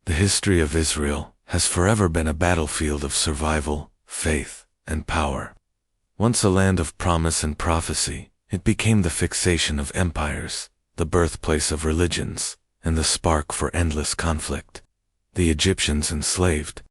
The history of Israel has forever been a battlefield of survival, faith, and power. Once a land of promise and prophecy, it became the fixation of empires, the birthplace of religions, and the spark for endless conflict. The Egyptians enslaved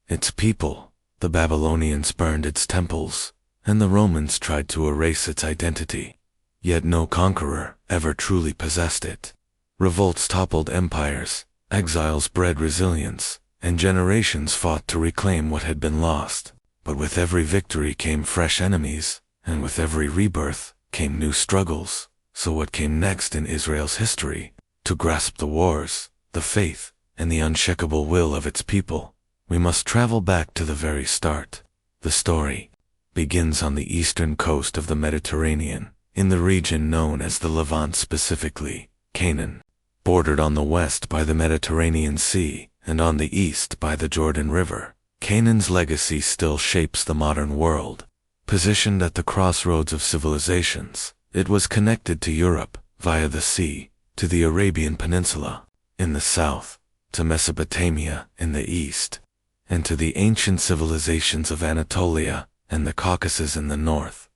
its people, the Babylonians burned its temples, and the Romans tried to erase its identity. Yet no conqueror ever truly possessed it. Revolts toppled empires, exiles bred resilience, and generations fought to reclaim what had been lost. But with every victory came fresh enemies, and with every rebirth came new struggles. So what came next in Israel's history? To grasp the wars, the faith, and the unshakable will of its people, we must travel back to the very start. The story begins on the eastern coast of the Mediterranean, in the region known as the Levant, specifically Canaan, bordered on the west by the Mediterranean Sea and on the east by the Jordan River. Canaan's legacy still shapes the modern world. Positioned at the crossroads of civilizations, it was connected to Europe via the sea, to the Arabian Peninsula in the south, to Mesopotamia in the east, and to the ancient civilizations of Anatolia and the Caucasus in the north.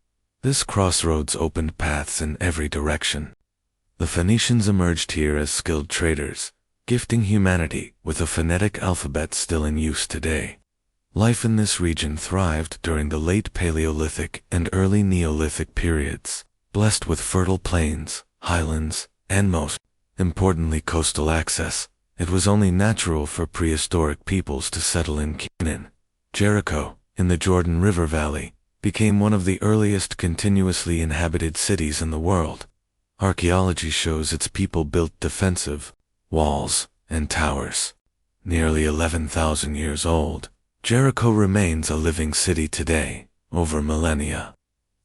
This crossroads opened paths in every direction. The Phoenicians emerged here as skilled traders, gifting humanity with a phonetic alphabet still in use today. Life in this region thrived during the late Paleolithic and early Neolithic periods, blessed with fertile plains, highlands, and most importantly coastal access. It was only natural for prehistoric peoples to settle in Canaan. Jericho, in the Jordan River Valley, became one of the earliest continuously inhabited cities in the world. Archaeology shows its people built defensive walls and towers. Nearly 11,000 years old, Jericho remains a living city today, over millennia.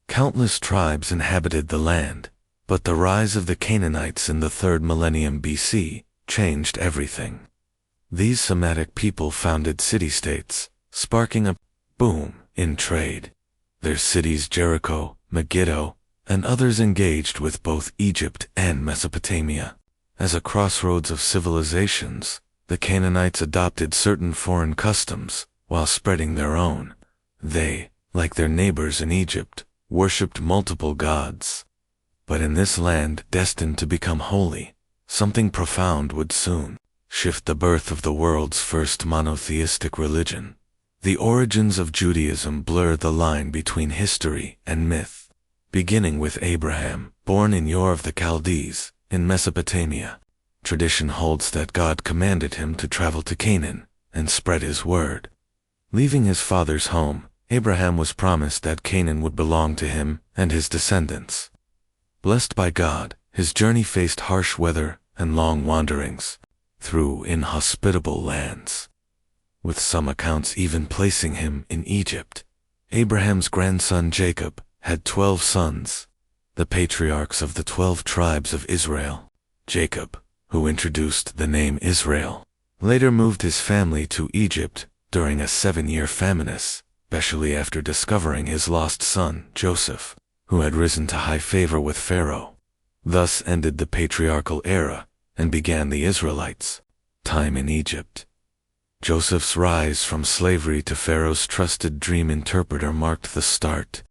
Countless tribes inhabited the land, but the rise of the Canaanites in the 3rd millennium BC changed everything. These Semitic people founded city-states, sparking a boom in trade. Their cities Jericho, Megiddo, and others engaged with both Egypt and Mesopotamia. As a crossroads of civilizations, the Canaanites adopted certain foreign customs while spreading their own. They, like their neighbors in Egypt, worshipped multiple gods. But in this land destined to become holy, something profound would soon shift. The birth of the world's first monotheistic religion. The origins of Judaism blur the line between history and myth. Beginning with Abraham, born in Ur of the Chaldees, in Mesopotamia, tradition holds that God commanded him to travel to Canaan and spread his word. Leaving his father's home, Abraham was promised that Canaan would belong to him and his descendants. Blessed by God, his journey faced harsh weather and long wanderings through inhospitable lands, with some accounts even placing him in Egypt. Abraham's grandson Jacob had 12 sons, the patriarchs of the 12 tribes of Israel. Jacob, who introduced the name Israel, later moved his family to Egypt during a 7-year famine, especially after discovering his lost son, Joseph, who had risen to high favor with Pharaoh. Thus ended the patriarchal era and began the Israelites' time in Egypt. Joseph's rise from slavery to Pharaoh's trusted dream interpreter marked the start.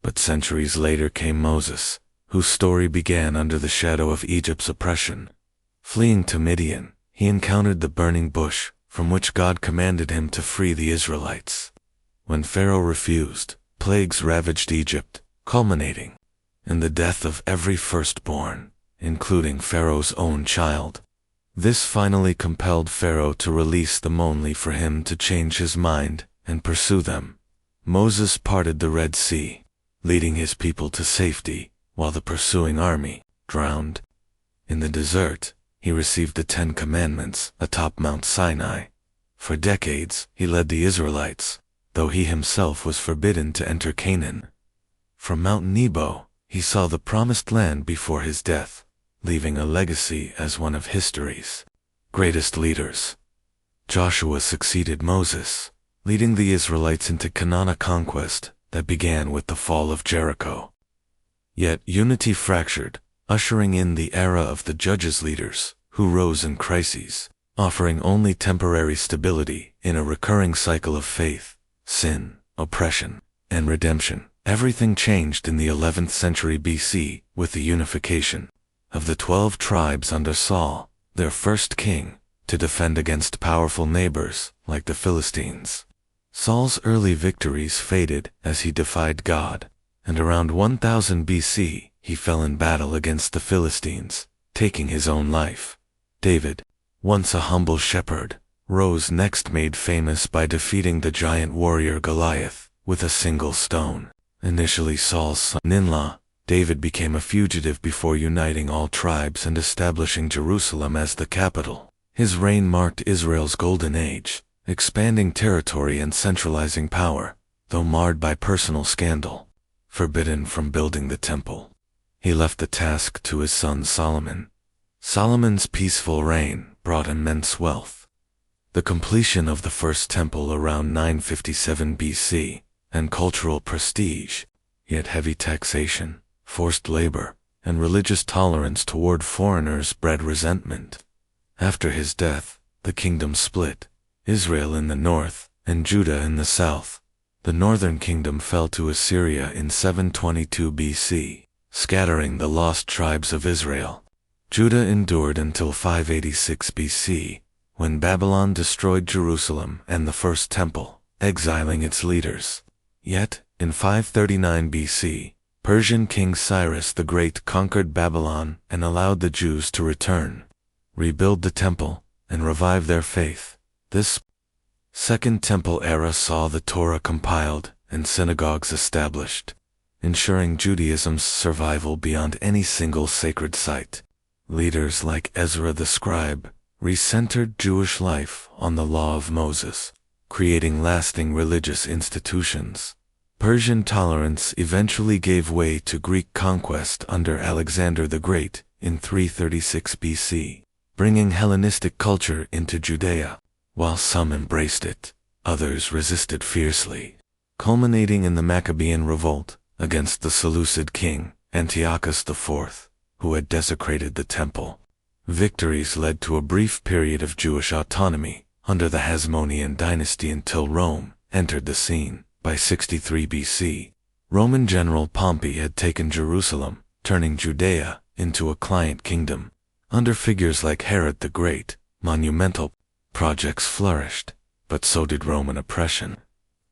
But centuries later came Moses, whose story began under the shadow of Egypt's oppression. Fleeing to Midian, he encountered the burning bush, from which God commanded him to free the Israelites. When Pharaoh refused, plagues ravaged Egypt, culminating in the death of every firstborn, including Pharaoh's own child. This finally compelled Pharaoh to release them, only for him to change his mind and pursue them. Moses parted the Red Sea, leading his people to safety, while the pursuing army drowned. In the desert, he received the 10 Commandments atop Mount Sinai. For decades, he led the Israelites, though he himself was forbidden to enter Canaan. From Mount Nebo, he saw the promised land before his death, leaving a legacy as one of history's greatest leaders. Joshua succeeded Moses, leading the Israelites into Canaan, a conquest that began with the fall of Jericho. Yet unity fractured, ushering in the era of the judges' leaders, who rose in crises. offering only temporary stability in a recurring cycle of faith, sin, oppression, and redemption. Everything changed in the 11th century BC with the unification of the 12 tribes under Saul, their first king, to defend against powerful neighbors like the Philistines. Saul's early victories faded as he defied God, and around 1000 BC he fell in battle against the Philistines, taking his own life. David, once a humble shepherd, rose next, made famous by defeating the giant warrior Goliath with a single stone. Initially Saul's son-in-law, David became a fugitive before uniting all tribes and establishing Jerusalem as the capital. His reign marked Israel's golden age, expanding territory and centralizing power, though marred by personal scandal. Forbidden from building the temple, he left the task to his son Solomon. Solomon's peaceful reign brought immense wealth. The completion of the first temple around 957 BC, and cultural prestige, yet heavy taxation, forced labor, and religious tolerance toward foreigners bred resentment. After his death, the kingdom split, Israel in the north and Judah in the south. The northern kingdom fell to Assyria in 722 BC, scattering the lost tribes of Israel. Judah endured until 586 BC, when Babylon destroyed Jerusalem and the first temple, exiling its leaders. Yet, in 539 BC, Persian King Cyrus the Great conquered Babylon and allowed the Jews to return, rebuild the temple, and revive their faith. This Second Temple era saw the Torah compiled and synagogues established, ensuring Judaism's survival beyond any single sacred site. Leaders like Ezra the scribe recentered Jewish life on the law of Moses, creating lasting religious institutions. Persian tolerance eventually gave way to Greek conquest under Alexander the Great in 336 BC, bringing Hellenistic culture into Judea. While some embraced it, others resisted fiercely, culminating in the Maccabean revolt against the Seleucid king, Antiochus IV, who had desecrated the temple. Victories led to a brief period of Jewish autonomy under the Hasmonean dynasty until Rome entered the scene. By 63 BC, Roman general Pompey had taken Jerusalem, turning Judea into a client kingdom. Under figures like Herod the Great, monumental projects flourished, but so did Roman oppression.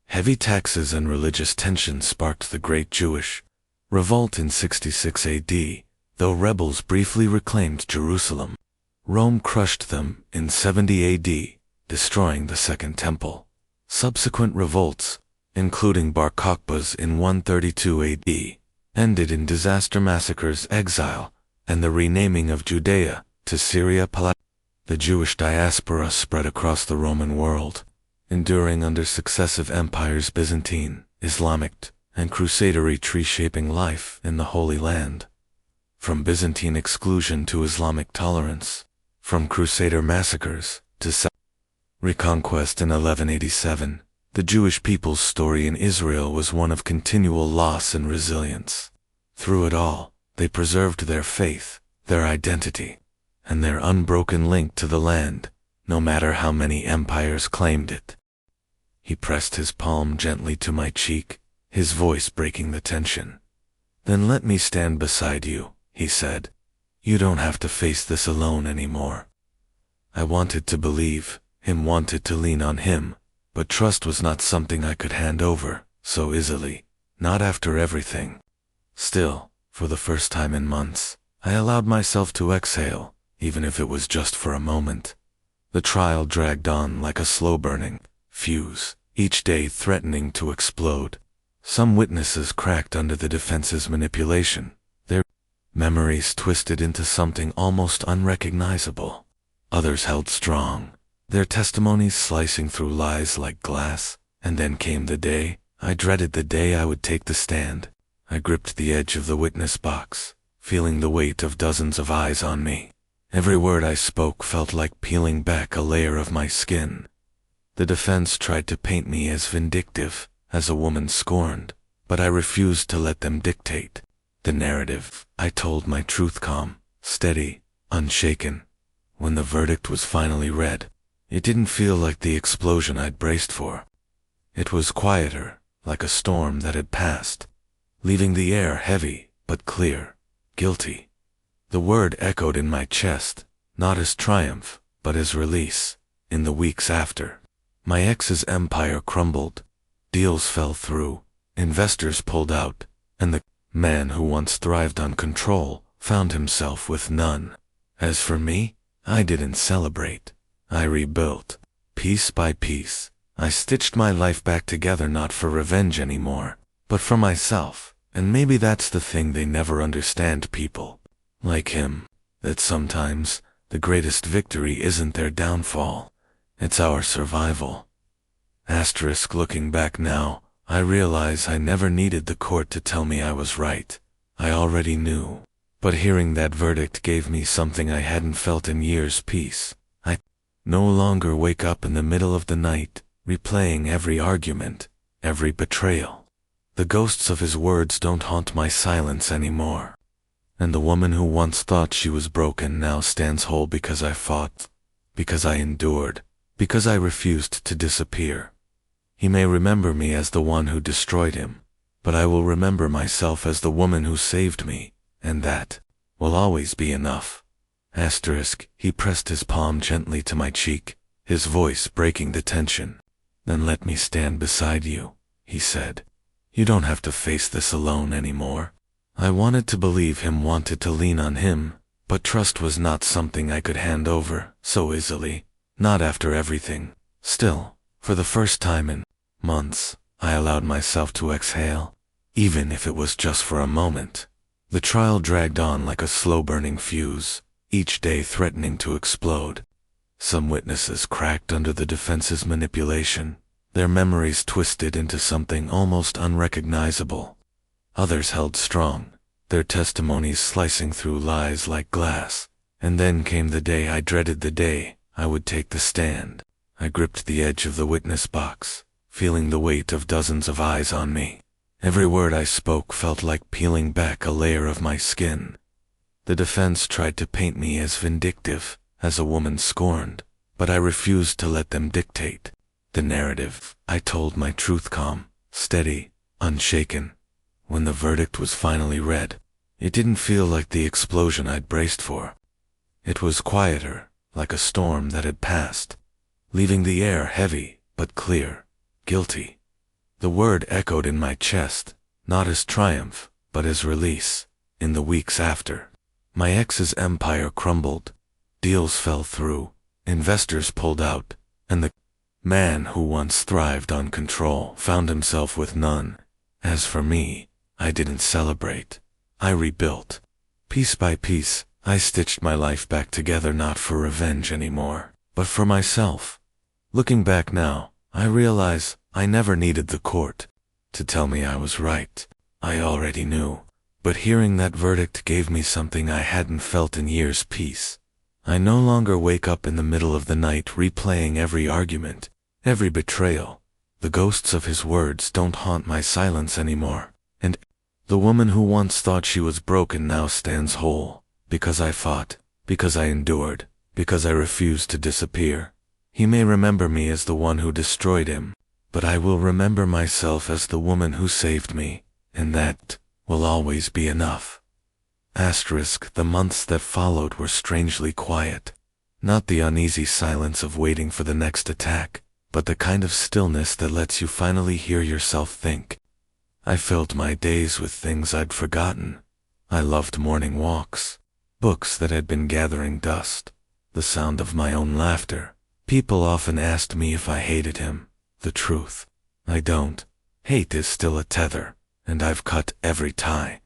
Heavy taxes and religious tension sparked the Great Jewish Revolt in 66 AD, though rebels briefly reclaimed Jerusalem. Rome crushed them in 70 AD, destroying the Second Temple. Subsequent revolts, including Bar Kokhba's in 132 AD, ended in disaster massacres, exile, and the renaming of Judea to Syria. The Jewish diaspora spread across the Roman world, enduring under successive empires, Byzantine, Islamic, and Crusader, reshaping life in the Holy Land. From Byzantine exclusion to Islamic tolerance, from Crusader massacres to reconquest in 1187, the Jewish people's story in Israel was one of continual loss and resilience. Through it all, they preserved their faith, their identity, and their unbroken link to the land, no matter how many empires claimed it. He pressed his palm gently to my cheek, his voice breaking the tension. "Then let me stand beside you," he said. "You don't have to face this alone anymore." I wanted to believe, him wanted to lean on him, but trust was not something I could hand over so easily, not after everything. Still, for the first time in months, I allowed myself to exhale, even if it was just for a moment. The trial dragged on like a slow-burning fuse, each day threatening to explode. Some witnesses cracked under the defense's manipulation, their memories twisted into something almost unrecognizable. Others held strong, their testimonies slicing through lies like glass. And then came the day. I dreaded the day I would take the stand. I gripped the edge of the witness box, feeling the weight of dozens of eyes on me. Every word I spoke felt like peeling back a layer of my skin. The defense tried to paint me as vindictive, as a woman scorned, but I refused to let them dictate the narrative. I told my truth calm, steady, unshaken. When the verdict was finally read, it didn't feel like the explosion I'd braced for. It was quieter, like a storm that had passed, leaving the air heavy but clear, guilty. The word echoed in my chest, not as triumph, but as release. In the weeks after, my ex's empire crumbled, deals fell through, investors pulled out, and the man who once thrived on control found himself with none. As for me, I didn't celebrate. I rebuilt. Piece by piece, I stitched my life back together, not for revenge anymore, but for myself. And maybe that's the thing they never understand, people like him, that sometimes the greatest victory isn't their downfall, it's our survival. Looking back now, I realize I never needed the court to tell me I was right. I already knew. But hearing that verdict gave me something I hadn't felt in years: peace. I no longer wake up in the middle of the night, replaying every argument, every betrayal. The ghosts of his words don't haunt my silence anymore. And the woman who once thought she was broken now stands whole because I fought, because I endured, because I refused to disappear. He may remember me as the one who destroyed him, but I will remember myself as the woman who saved me, and that will always be enough. He pressed his palm gently to my cheek, his voice breaking the tension. Then let me stand beside you, he said. You don't have to face this alone anymore. I wanted to believe him wanted to lean on him, but trust was not something I could hand over so easily, not after everything. Still, for the first time in months, I allowed myself to exhale, even if it was just for a moment. The trial dragged on like a slow-burning fuse, each day threatening to explode. Some witnesses cracked under the defense's manipulation, their memories twisted into something almost unrecognizable. Others held strong, their testimonies slicing through lies like glass. And then came the day I dreaded, the day I would take the stand. I gripped the edge of the witness box, feeling the weight of dozens of eyes on me. Every word I spoke felt like peeling back a layer of my skin. The defense tried to paint me as vindictive, as a woman scorned, but I refused to let them dictate the narrative. I told my truth calm, steady, unshaken. When the verdict was finally read, it didn't feel like the explosion I'd braced for. It was quieter, like a storm that had passed, leaving the air heavy but clear, guilty. The word echoed in my chest, not as triumph, but as release. In the weeks after, my ex's empire crumbled, deals fell through, investors pulled out, and the man who once thrived on control found himself with none. As for me, I didn't celebrate. I rebuilt. Piece by piece, I stitched my life back together, not for revenge anymore, but for myself. Looking back now, I realize I never needed the court to tell me I was right. I already knew. But hearing that verdict gave me something I hadn't felt in years: peace. I no longer wake up in the middle of the night replaying every argument, every betrayal. The ghosts of his words don't haunt my silence anymore. And the woman who once thought she was broken now stands whole, because I fought, because I endured, because I refused to disappear. He may remember me as the one who destroyed him, but I will remember myself as the woman who saved me, and that will always be enough. The months that followed were strangely quiet. Not the uneasy silence of waiting for the next attack, but the kind of stillness that lets you finally hear yourself think. I filled my days with things I'd forgotten. I loved morning walks, books that had been gathering dust, the sound of my own laughter. People often asked me if I hated him. The truth, I don't. Hate is still a tether, and I've cut every tie.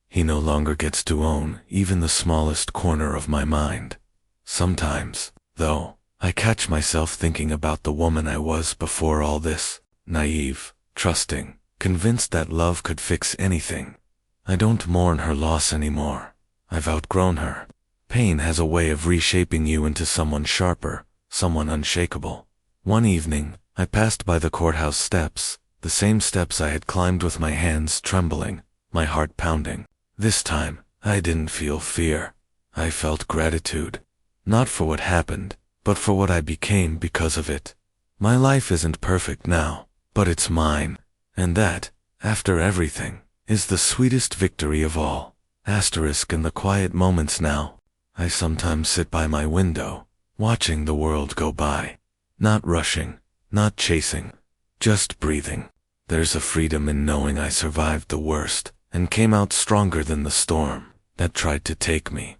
He no longer gets to own even the smallest corner of my mind. Sometimes, though, I catch myself thinking about the woman I was before all this, naive, trusting, convinced that love could fix anything. I don't mourn her loss anymore. I've outgrown her. Pain has a way of reshaping you into someone sharper, someone unshakable. One evening, I passed by the courthouse steps, the same steps I had climbed with my hands trembling, my heart pounding. This time, I didn't feel fear. I felt gratitude. Not for what happened, but for what I became because of it. My life isn't perfect now, but it's mine. And that, after everything, is the sweetest victory of all. In the quiet moments now, I sometimes sit by my window, watching the world go by. Not rushing, not chasing, just breathing. There's a freedom in knowing I survived the worst and came out stronger than the storm that tried to take me.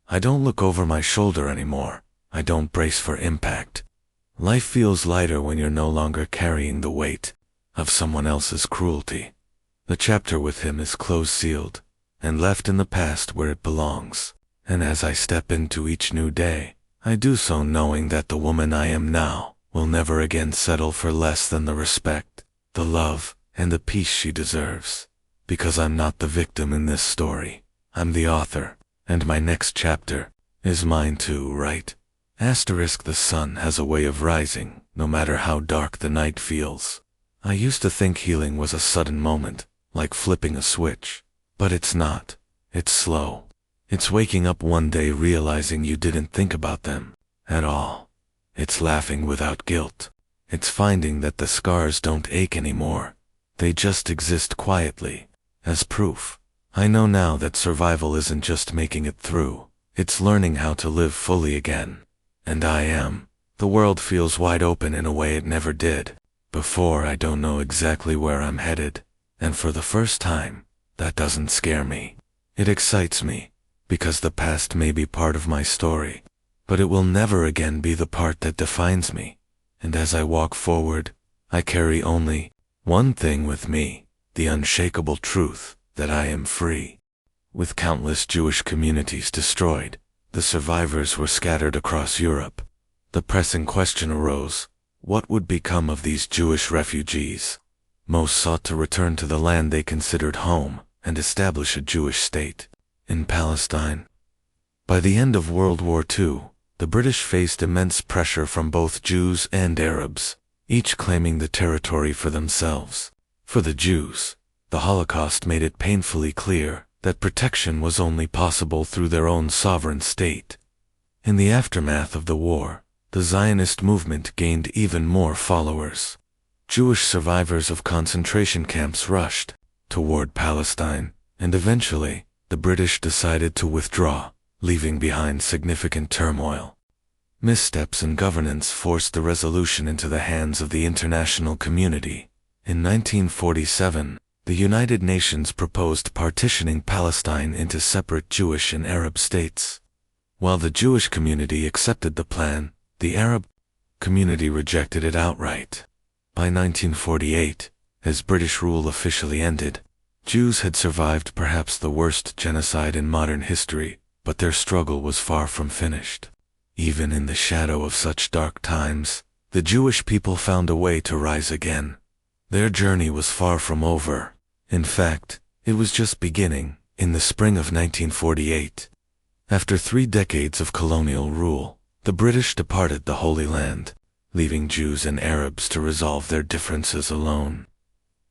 I don't look over my shoulder anymore. I don't brace for impact. Life feels lighter when you're no longer carrying the weight of someone else's cruelty. The chapter with him is close-sealed and left in the past where it belongs. And as I step into each new day, I do so knowing that the woman I am now will never again settle for less than the respect, the love, and the peace she deserves. Because I'm not the victim in this story. I'm the author, and my next chapter is mine to write. The sun has a way of rising, no matter how dark the night feels. I used to think healing was a sudden moment, like flipping a switch. But it's not. It's slow. It's waking up one day realizing you didn't think about them at all. It's laughing without guilt. It's finding that the scars don't ache anymore. They just exist quietly, as proof. I know now that survival isn't just making it through. It's learning how to live fully again. And I am. The world feels wide open in a way it never did. Before, I don't know exactly where I'm headed. And for the first time, that doesn't scare me. It excites me, because the past may be part of my story, but it will never again be the part that defines me. And as I walk forward, I carry only one thing with me, the unshakable truth that I am free. With countless Jewish communities destroyed, the survivors were scattered across Europe. The pressing question arose, what would become of these Jewish refugees? Most sought to return to the land they considered home and establish a Jewish state in Palestine. By the end of World War II, the British faced immense pressure from both Jews and Arabs, each claiming the territory for themselves. For the Jews, the Holocaust made it painfully clear that protection was only possible through their own sovereign state. In the aftermath of the war, the Zionist movement gained even more followers. Jewish survivors of concentration camps rushed toward Palestine, and eventually, the British decided to withdraw, leaving behind significant turmoil. Missteps in governance forced the resolution into the hands of the international community. In 1947, the United Nations proposed partitioning Palestine into separate Jewish and Arab states. While the Jewish community accepted the plan, the Arab community rejected it outright. By 1948, as British rule officially ended, Jews had survived perhaps the worst genocide in modern history, but their struggle was far from finished. Even in the shadow of such dark times, the Jewish people found a way to rise again. Their journey was far from over. In fact, it was just beginning, in the spring of 1948. After 3 decades of colonial rule, the British departed the Holy Land, leaving Jews and Arabs to resolve their differences alone.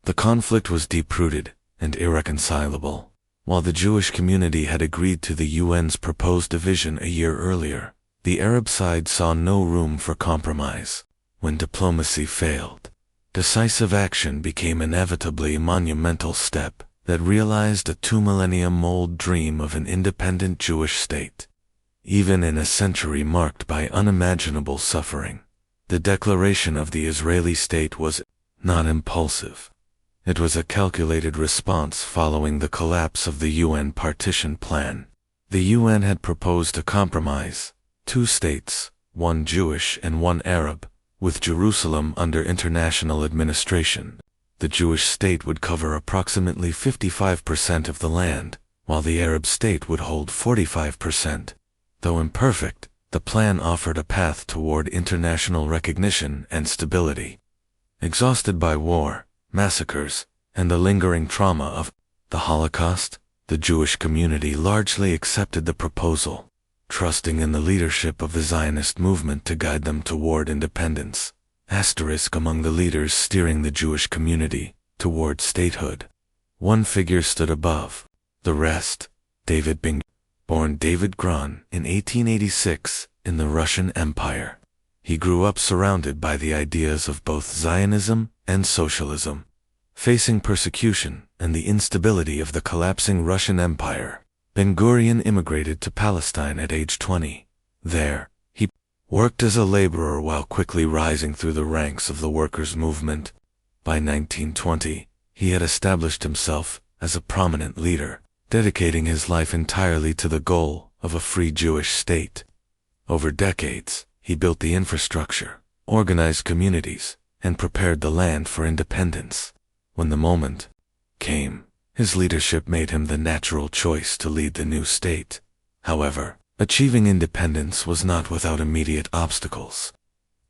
The conflict was deep-rooted and irreconcilable. While the Jewish community had agreed to the UN's proposed division a year earlier, the Arab side saw no room for compromise. When diplomacy failed, decisive action became inevitably a monumental step that realized a 2-millennium-old dream of an independent Jewish state. Even in a century marked by unimaginable suffering, the declaration of the Israeli state was not impulsive. It was a calculated response following the collapse of the UN partition plan. The UN had proposed a compromise, 2 states, 1 Jewish and 1 Arab, with Jerusalem under international administration. The Jewish state would cover approximately 55% of the land, while the Arab state would hold 45%. Though imperfect, the plan offered a path toward international recognition and stability. Exhausted by war, massacres, and the lingering trauma of the Holocaust, the Jewish community largely accepted the proposal, trusting in the leadership of the Zionist movement to guide them toward independence. Among the leaders steering the Jewish community toward statehood, one figure stood above the rest, David ben born David Grun in 1886 in the Russian Empire. He grew up surrounded by the ideas of both Zionism and socialism. Facing persecution and the instability of the collapsing Russian Empire, Ben-Gurion immigrated to Palestine at age 20. There, he worked as a laborer while quickly rising through the ranks of the workers' movement. By 1920, he had established himself as a prominent leader, dedicating his life entirely to the goal of a free Jewish state. Over decades, he built the infrastructure, organized communities, and prepared the land for independence. When the moment came, his leadership made him the natural choice to lead the new state. However, achieving independence was not without immediate obstacles.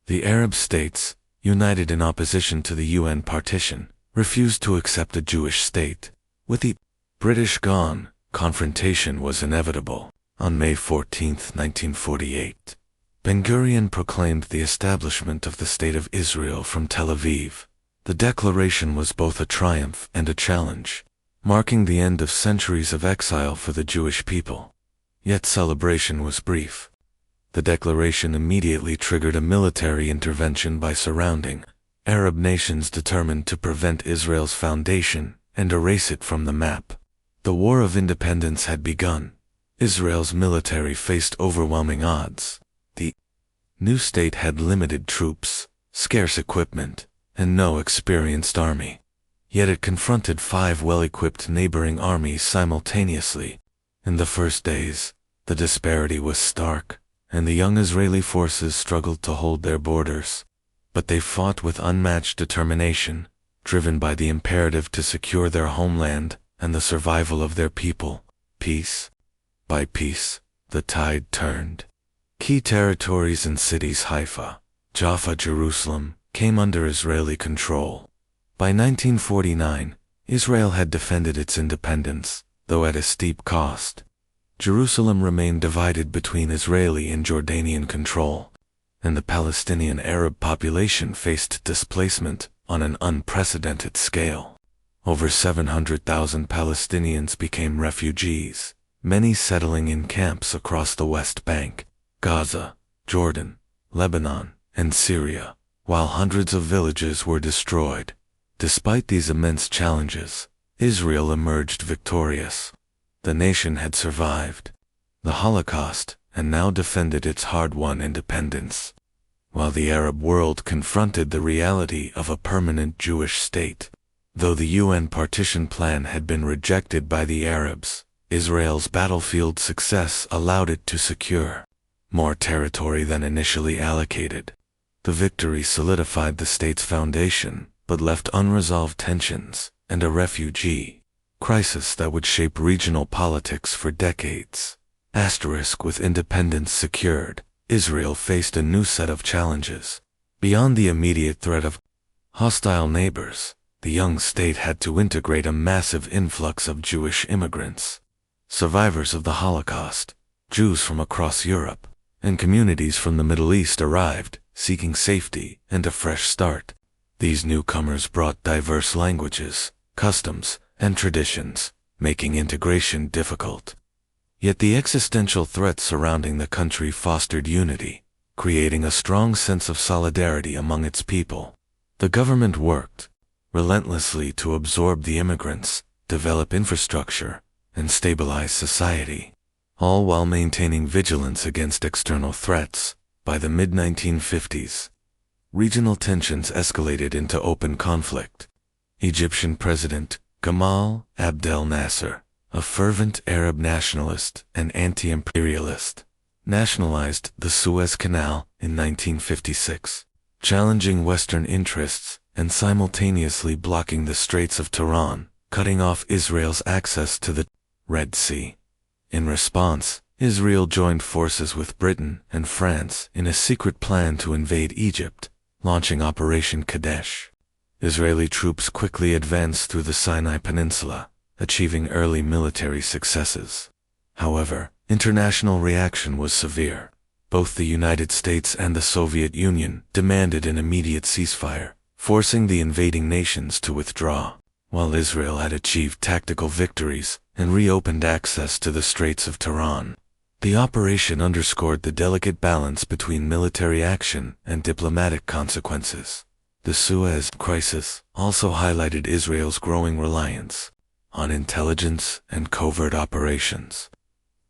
The Arab states, united in opposition to the UN partition, refused to accept a Jewish state. With the British gone, confrontation was inevitable. On May 14, 1948, Ben-Gurion proclaimed the establishment of the State of Israel from Tel Aviv. The declaration was both a triumph and a challenge, marking the end of centuries of exile for the Jewish people. Yet celebration was brief. The declaration immediately triggered a military intervention by surrounding Arab nations determined to prevent Israel's foundation and erase it from the map. The War of Independence had begun. Israel's military faced overwhelming odds. The new state had limited troops, scarce equipment, and no experienced army. Yet it confronted 5 well-equipped neighboring armies simultaneously. In the first days, the disparity was stark, and the young Israeli forces struggled to hold their borders. But they fought with unmatched determination, driven by the imperative to secure their homeland and the survival of their people. Piece by piece, the tide turned. Key territories and cities Haifa, Jaffa, Jerusalem, came under Israeli control. By 1949, Israel had defended its independence, though at a steep cost. Jerusalem remained divided between Israeli and Jordanian control, and the Palestinian Arab population faced displacement on an unprecedented scale. Over 700,000 Palestinians became refugees, many settling in camps across the West Bank, Gaza, Jordan, Lebanon, and Syria, while hundreds of villages were destroyed. Despite these immense challenges, Israel emerged victorious. The nation had survived the Holocaust and now defended its hard-won independence, while the Arab world confronted the reality of a permanent Jewish state. Though the UN partition plan had been rejected by the Arabs, Israel's battlefield success allowed it to secure more territory than initially allocated. The victory solidified the state's foundation, but left unresolved tensions and a refugee crisis that would shape regional politics for decades. With independence secured, Israel faced a new set of challenges. Beyond the immediate threat of hostile neighbors, the young state had to integrate a massive influx of Jewish immigrants, survivors of the Holocaust, Jews from across Europe, and communities from the Middle East arrived, seeking safety and a fresh start. These newcomers brought diverse languages, customs, and traditions, making integration difficult. Yet the existential threats surrounding the country fostered unity, creating a strong sense of solidarity among its people. The government worked relentlessly to absorb the immigrants, develop infrastructure, and stabilize society, all while maintaining vigilance against external threats. By the mid-1950s, regional tensions escalated into open conflict. Egyptian President Gamal Abdel Nasser, a fervent Arab nationalist and anti-imperialist, nationalized the Suez Canal in 1956, challenging Western interests and simultaneously blocking the Straits of Tiran, cutting off Israel's access to the Red Sea. In response, Israel joined forces with Britain and France in a secret plan to invade Egypt, launching Operation Kadesh. Israeli troops quickly advanced through the Sinai Peninsula, achieving early military successes. However, international reaction was severe. Both the United States and the Soviet Union demanded an immediate ceasefire, forcing the invading nations to withdraw. while Israel had achieved tactical victories and reopened access to the Straits of Tiran. The operation underscored the delicate balance between military action and diplomatic consequences. The Suez Crisis also highlighted Israel's growing reliance on intelligence and covert operations.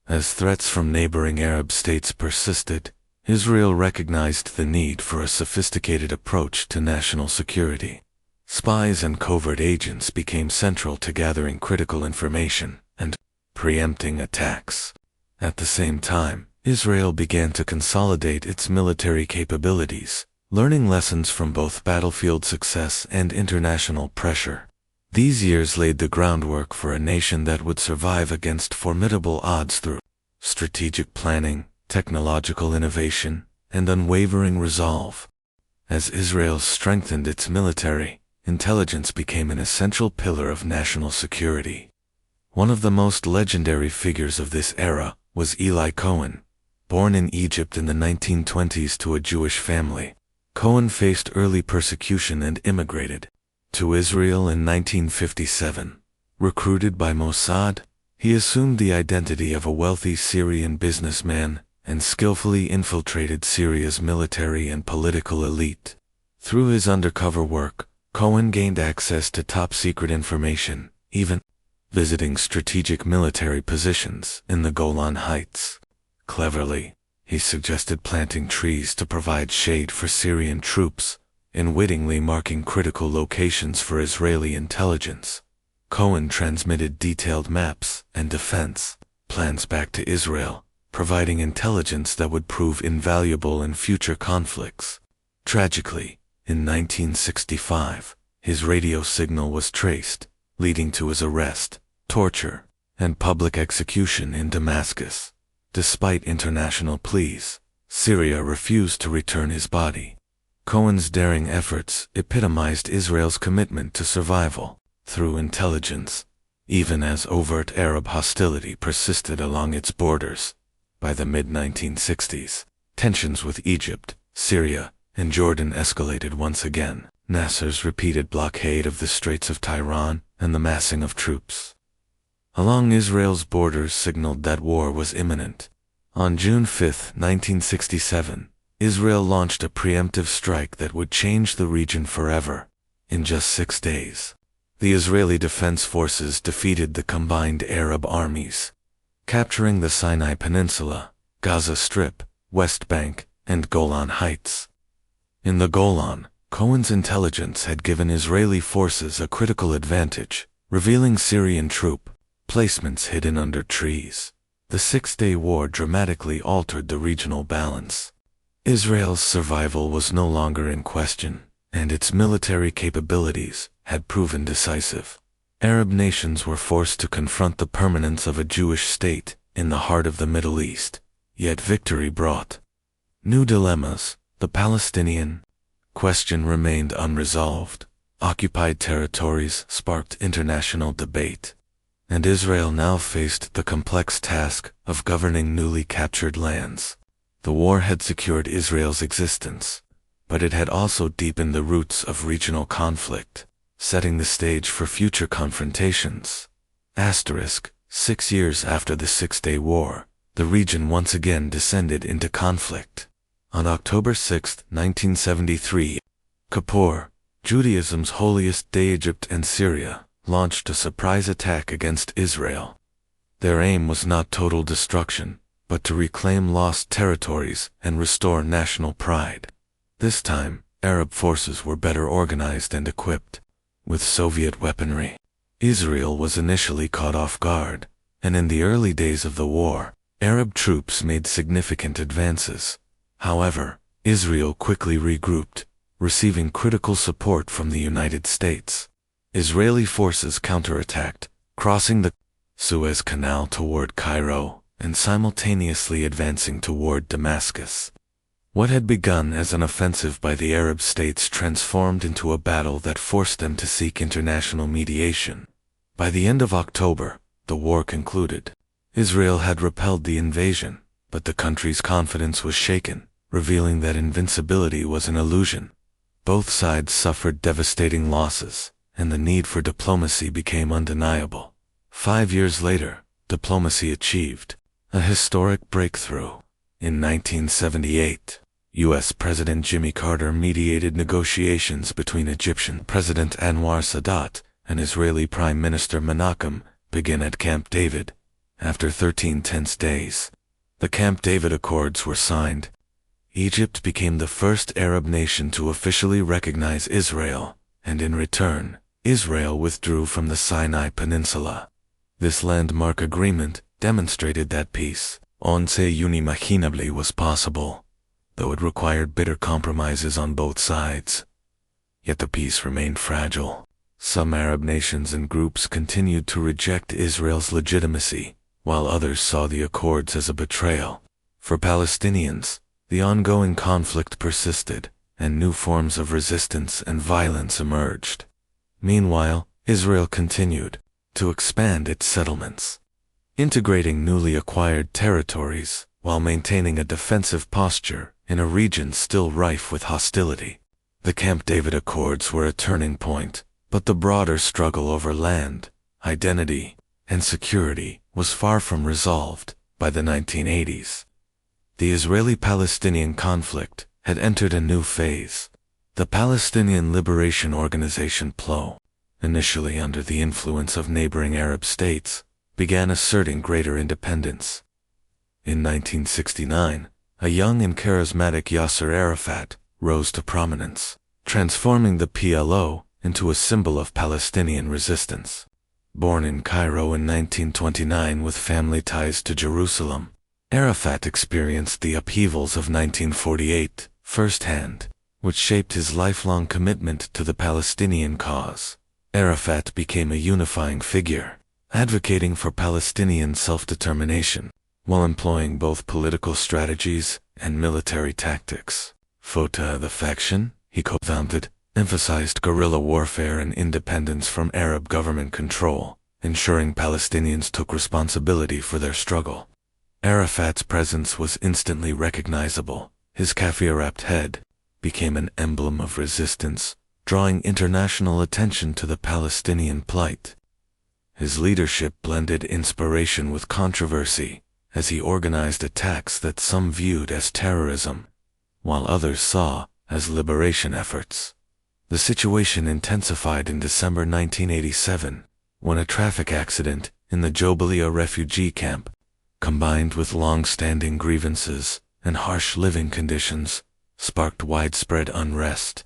As threats from neighboring Arab states persisted, Israel recognized the need for a sophisticated approach to national security. Spies and covert agents became central to gathering critical information and preempting attacks. At the same time, Israel began to consolidate its military capabilities, learning lessons from both battlefield success and international pressure. These years laid the groundwork for a nation that would survive against formidable odds through strategic planning, technological innovation, and unwavering resolve. As Israel strengthened its military, intelligence became an essential pillar of national security. One of the most legendary figures of this era was Eli Cohen. Born in Egypt in the 1920s to a Jewish family, Cohen faced early persecution and immigrated to Israel in 1957. Recruited by Mossad, he assumed the identity of a wealthy Syrian businessman and skillfully infiltrated Syria's military and political elite. Through his undercover work, Cohen gained access to top-secret information, even visiting strategic military positions in the Golan Heights. Cleverly, he suggested planting trees to provide shade for Syrian troops, and wittingly marking critical locations for Israeli intelligence. Cohen transmitted detailed maps and defense plans back to Israel, providing intelligence that would prove invaluable in future conflicts. Tragically, in 1965, his radio signal was traced, leading to his arrest, torture, and public execution in Damascus. Despite international pleas, Syria refused to return his body. Cohen's daring efforts epitomized Israel's commitment to survival through intelligence, even as overt Arab hostility persisted along its borders. By the mid-1960s, tensions with Egypt, Syria, and Jordan escalated once again. Nasser's repeated blockade of the Straits of Tiran and the massing of troops along Israel's borders signaled that war was imminent. On June 5, 1967, Israel launched a preemptive strike that would change the region forever. In just 6 days, the Israeli Defense Forces defeated the combined Arab armies, capturing the Sinai Peninsula, Gaza Strip, West Bank, and Golan Heights. In the Golan, Cohen's intelligence had given Israeli forces a critical advantage, revealing Syrian troop placements hidden under trees. The 6-day war dramatically altered the regional balance. Israel's survival was no longer in question, and its military capabilities had proven decisive. Arab nations were forced to confront the permanence of a Jewish state in the heart of the Middle East, yet victory brought new dilemmas. The Palestinian question remained unresolved. Occupied territories sparked international debate, and Israel now faced the complex task of governing newly captured lands. The war had secured Israel's existence, but it had also deepened the roots of regional conflict, setting the stage for future confrontations. 6 years after the Six-Day War, the region once again descended into conflict. On October 6, 1973, Kippur, Judaism's holiest day, Egypt and Syria launched a surprise attack against Israel. Their aim was not total destruction, but to reclaim lost territories and restore national pride. This time, Arab forces were better organized and equipped with Soviet weaponry. Israel was initially caught off guard, and in the early days of the war, Arab troops made significant advances. However, Israel quickly regrouped, receiving critical support from the United States. Israeli forces counterattacked, crossing the Suez Canal toward Cairo and simultaneously advancing toward Damascus. What had begun as an offensive by the Arab states transformed into a battle that forced them to seek international mediation. By the end of October, the war concluded. Israel had repelled the invasion, but the country's confidence was shaken, revealing that invincibility was an illusion. Both sides suffered devastating losses, and the need for diplomacy became undeniable. 5 years later, diplomacy achieved a historic breakthrough. In 1978, U.S. President Jimmy Carter mediated negotiations between Egyptian President Anwar Sadat and Israeli Prime Minister Menachem Begin at Camp David. After 13 tense days, the Camp David Accords were signed. Egypt became the first Arab nation to officially recognize Israel, and in return, Israel withdrew from the Sinai Peninsula. This landmark agreement demonstrated that peace, unimaginably, was possible, though it required bitter compromises on both sides. Yet the peace remained fragile. Some Arab nations and groups continued to reject Israel's legitimacy, while others saw the accords as a betrayal. For Palestinians, the ongoing conflict persisted, and new forms of resistance and violence emerged. Meanwhile, Israel continued to expand its settlements, integrating newly acquired territories while maintaining a defensive posture in a region still rife with hostility. The Camp David Accords were a turning point, but the broader struggle over land, identity, and security was far from resolved. By the 1980s, the Israeli-Palestinian conflict had entered a new phase. The Palestinian Liberation Organization PLO, initially under the influence of neighboring Arab states, began asserting greater independence. In 1969, a young and charismatic Yasser Arafat rose to prominence, transforming the PLO into a symbol of Palestinian resistance. Born in Cairo in 1929 with family ties to Jerusalem, Arafat experienced the upheavals of 1948 firsthand, which shaped his lifelong commitment to the Palestinian cause. Arafat became a unifying figure, advocating for Palestinian self-determination, while employing both political strategies and military tactics. Fatah, the faction he co-founded, emphasized guerrilla warfare and independence from Arab government control, ensuring Palestinians took responsibility for their struggle. Arafat's presence was instantly recognizable. His kaffir-wrapped head became an emblem of resistance, drawing international attention to the Palestinian plight. His leadership blended inspiration with controversy, as he organized attacks that some viewed as terrorism, while others saw as liberation efforts. The situation intensified in December 1987, when a traffic accident in the Jobalia refugee camp, combined with long-standing grievances and harsh living conditions, sparked widespread unrest.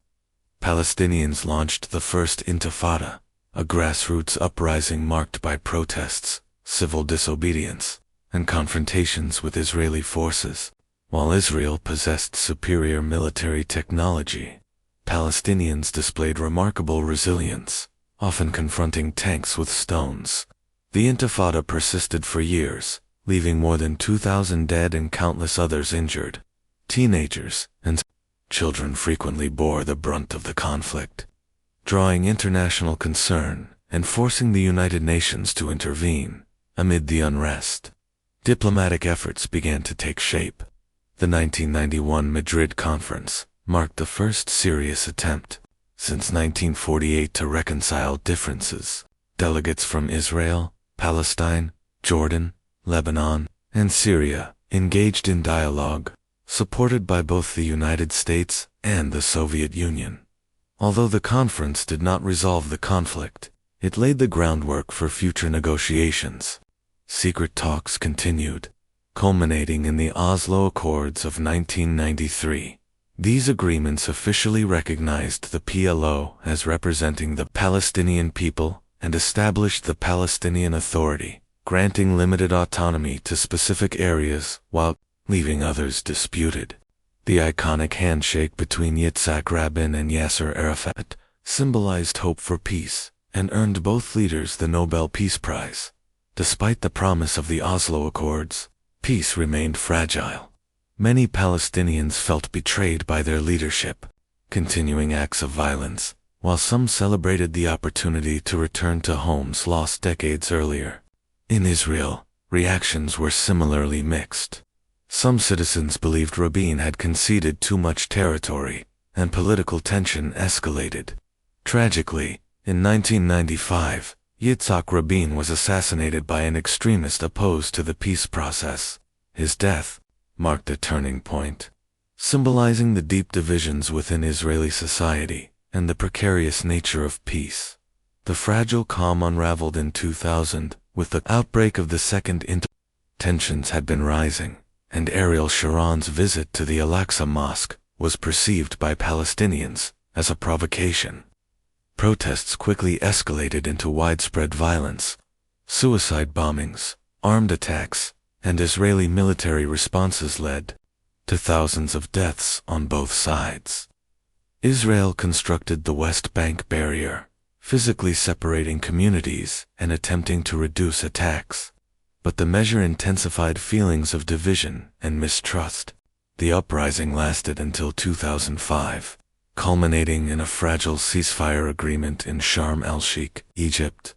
Palestinians launched the First Intifada, a grassroots uprising marked by protests, civil disobedience, and confrontations with Israeli forces. While Israel possessed superior military technology, Palestinians displayed remarkable resilience, often confronting tanks with stones. The Intifada persisted for years, leaving more than 2,000 dead and countless others injured. Teenagers and children frequently bore the brunt of the conflict, drawing international concern and forcing the United Nations to intervene. Amid the unrest, diplomatic efforts began to take shape. The 1991 Madrid Conference marked the first serious attempt since 1948 to reconcile differences. Delegates from Israel, Palestine, Jordan, Lebanon, and Syria engaged in dialogue, supported by both the United States and the Soviet Union. Although the conference did not resolve the conflict, it laid the groundwork for future negotiations. Secret talks continued, culminating in the Oslo Accords of 1993. These agreements officially recognized the PLO as representing the Palestinian people and established the Palestinian Authority, granting limited autonomy to specific areas while leaving others disputed. The iconic handshake between Yitzhak Rabin and Yasser Arafat symbolized hope for peace and earned both leaders the Nobel Peace Prize. Despite the promise of the Oslo Accords, peace remained fragile. Many Palestinians felt betrayed by their leadership, continuing acts of violence, while some celebrated the opportunity to return to homes lost decades earlier. In Israel, reactions were similarly mixed. Some citizens believed Rabin had conceded too much territory, and political tension escalated. Tragically, In 1995, Yitzhak Rabin was assassinated by an extremist opposed to the peace process. His death marked a turning point, symbolizing the deep divisions within Israeli society and the precarious nature of peace. The fragile calm unraveled in 2000 with the outbreak of the Second Tensions had been rising, and Ariel Sharon's visit to the Al-Aqsa Mosque was perceived by Palestinians as a provocation. Protests quickly escalated into widespread violence. Suicide bombings, armed attacks, and Israeli military responses led to thousands of deaths on both sides. Israel constructed the West Bank barrier, physically separating communities and attempting to reduce attacks. But the measure intensified feelings of division and mistrust. The uprising lasted until 2005, culminating in a fragile ceasefire agreement in Sharm el-Sheikh, Egypt.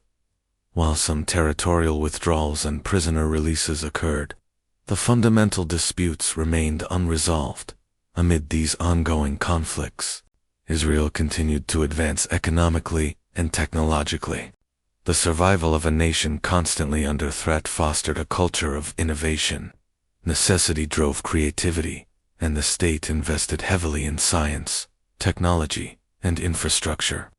While some territorial withdrawals and prisoner releases occurred, the fundamental disputes remained unresolved. Amid these ongoing conflicts, Israel continued to advance economically and technologically. The survival of a nation constantly under threat fostered a culture of innovation. Necessity drove creativity, and the state invested heavily in science, technology, and infrastructure.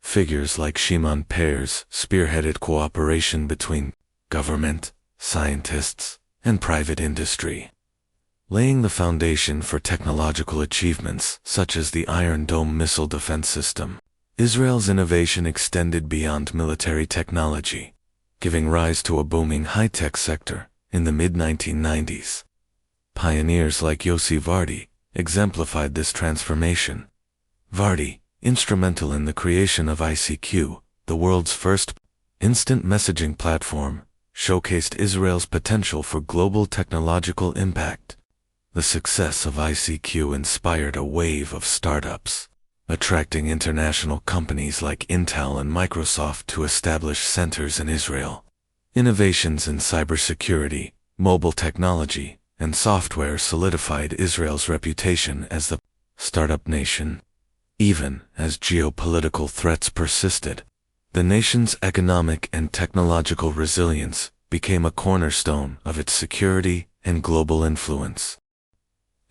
Figures like Shimon Peres spearheaded cooperation between government, scientists, and private industry, laying the foundation for technological achievements such as the Iron Dome missile defense system. Israel's innovation extended beyond military technology, giving rise to a booming high-tech sector in the mid-1990s. Pioneers like Yossi Vardi exemplified this transformation. Vardi, instrumental in the creation of ICQ, the world's first instant messaging platform, showcased Israel's potential for global technological impact. The success of ICQ inspired a wave of startups, attracting international companies like Intel and Microsoft to establish centers in Israel. Innovations in cybersecurity, mobile technology, and software solidified Israel's reputation as the startup nation. Even as geopolitical threats persisted, the nation's economic and technological resilience became a cornerstone of its security and global influence.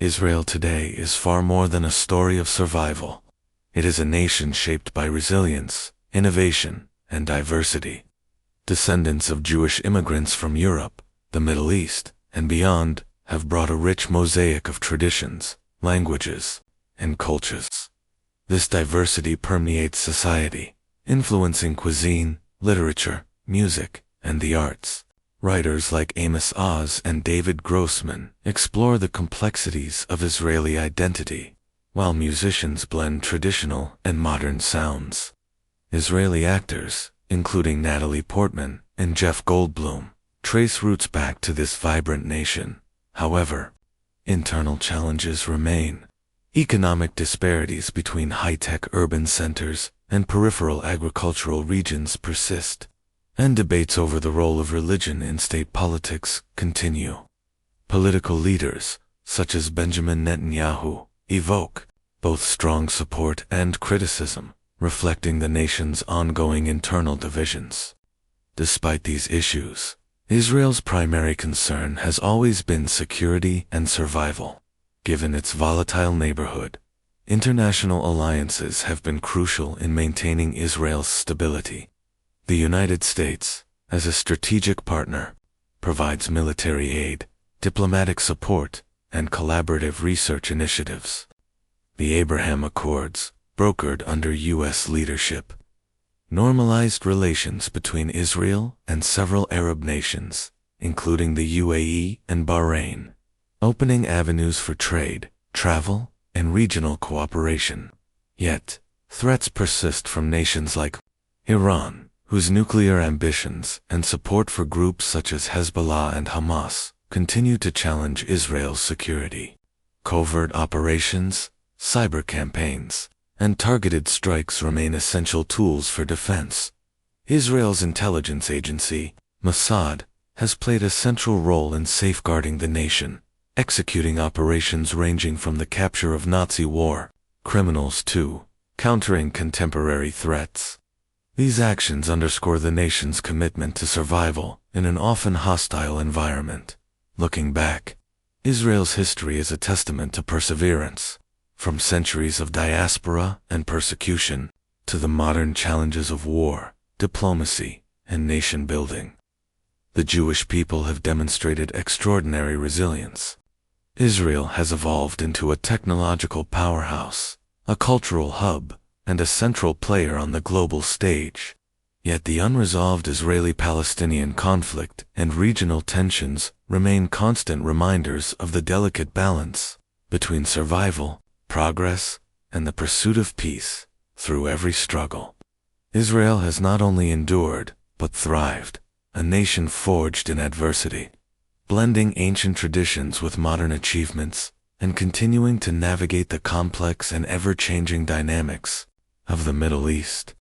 Israel today is far more than a story of survival. It is a nation shaped by resilience, innovation, and diversity. Descendants of Jewish immigrants from Europe, the Middle East, and beyond have brought a rich mosaic of traditions, languages, and cultures. This diversity permeates society, influencing cuisine, literature, music, and the arts. Writers like Amos Oz and David Grossman explore the complexities of Israeli identity, while musicians blend traditional and modern sounds. Israeli actors, including Natalie Portman and Jeff Goldblum, trace roots back to this vibrant nation. However, internal challenges remain. Economic disparities between high-tech urban centers and peripheral agricultural regions persist, and debates over the role of religion in state politics continue. Political leaders, such as Benjamin Netanyahu, evoke both strong support and criticism, reflecting the nation's ongoing internal divisions. Despite these issues, Israel's primary concern has always been security and survival. Given its volatile neighborhood, international alliances have been crucial in maintaining Israel's stability. The United States, as a strategic partner, provides military aid, diplomatic support, and collaborative research initiatives. The Abraham Accords, brokered under U.S. leadership, normalized relations between Israel and several Arab nations, including the UAE and Bahrain, opening avenues for trade, travel, and regional cooperation. Yet, threats persist from nations like Iran, whose nuclear ambitions and support for groups such as Hezbollah and Hamas continue to challenge Israel's security. Covert operations, cyber campaigns, and targeted strikes remain essential tools for defense. Israel's intelligence agency, Mossad, has played a central role in safeguarding the nation, executing operations ranging from the capture of Nazi war criminals to countering contemporary threats. These actions underscore the nation's commitment to survival in an often hostile environment. Looking back, Israel's history is a testament to perseverance, from centuries of diaspora and persecution to the modern challenges of war, diplomacy, and nation-building. The Jewish people have demonstrated extraordinary resilience. Israel has evolved into a technological powerhouse, a cultural hub, and a central player on the global stage. Yet the unresolved Israeli-Palestinian conflict and regional tensions remain constant reminders of the delicate balance between survival, progress, and the pursuit of peace. Through every struggle, Israel has not only endured, but thrived, a nation forged in adversity, blending ancient traditions with modern achievements, and continuing to navigate the complex and ever-changing dynamics of the Middle East.